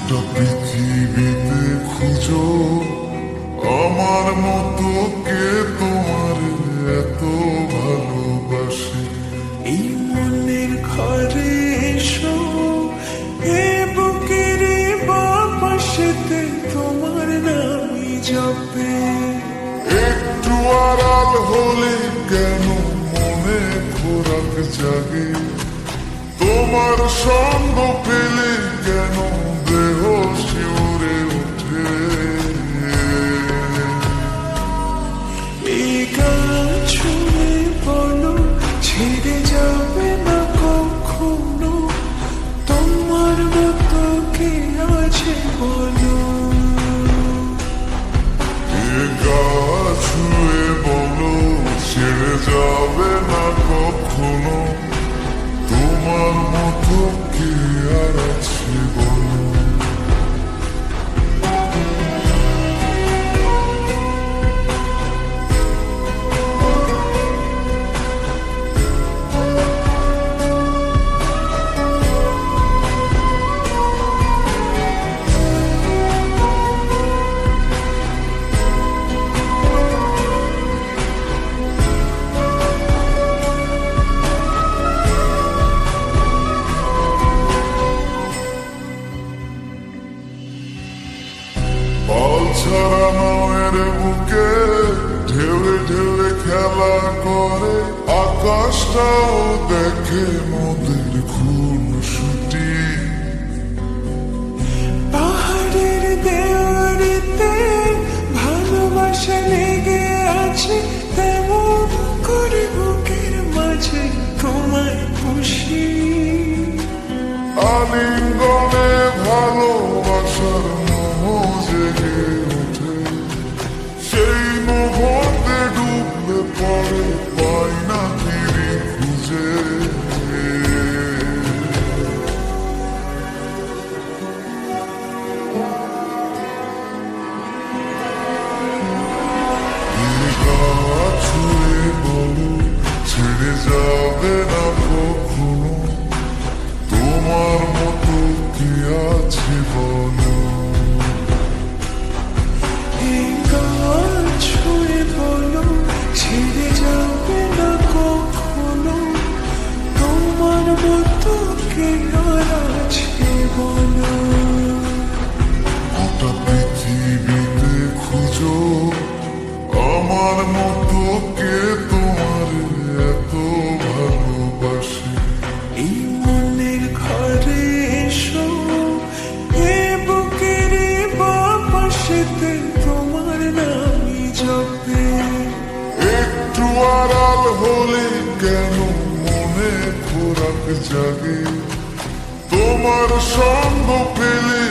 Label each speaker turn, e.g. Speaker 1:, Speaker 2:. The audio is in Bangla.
Speaker 1: গোটা পৃথিবীতে খুঁজো আমার মতো কে তোমার এত ভালোবাসে।
Speaker 2: এই মনের ঘরে এসো, এ বুকের বাপাশেতে তোমার নামই জপে।
Speaker 1: একটু আড়াল হলে কেন মনে খোরাক জাগে, তোমার সঙ্গ পেলে কেন দেহ শিউরে ওঠে।
Speaker 2: এই গান শুনে বলো ছেড়ে যাবে না কখনো, তোমার মতো কে আছে বলো।
Speaker 1: এ গা ছুঁয়ে বলো ছেড়ে যাবে না কখনো, তোমার মতো কে আর আছে বলো। পাল ছাড়া নামের বুকে ঢেউে ঢেউে খেলা করে, আকাশটাও দেখে মোদের খুন ছুটি।
Speaker 2: পাহাড়ের দেওয়ারিতে ভালোবাসা লেগে আছে, তেমন করে বুকের মাঝে তোমায় খুশি।
Speaker 1: আলিঙ্গনে ভালোবাসার মোহ জেগে ওঠে, সেই মুহূর্তে ডুবলে পরে পাই না ফিরে খুঁজে। ছুঁয়ে বলো ছেড়ে যাবে না কখনো, তোমার মতো কি আছে বলো।
Speaker 2: এই গান ছুঁয়ে বলো ছেড়ে যাবে না কখনো, তোমার মতো কে আর আছে বলো।
Speaker 1: গোটা পৃথিবীতে খুঁজো আমার মতো কে তোমার এত ভালোবাসে।
Speaker 2: এই মনের ঘরে এসো, এ বুকের বাপাশেতে তোমার নামই জপে।
Speaker 1: একটু আড়াল হলে কেন মনে খোরাক জাগে, তোমার সঙ্গ পেলে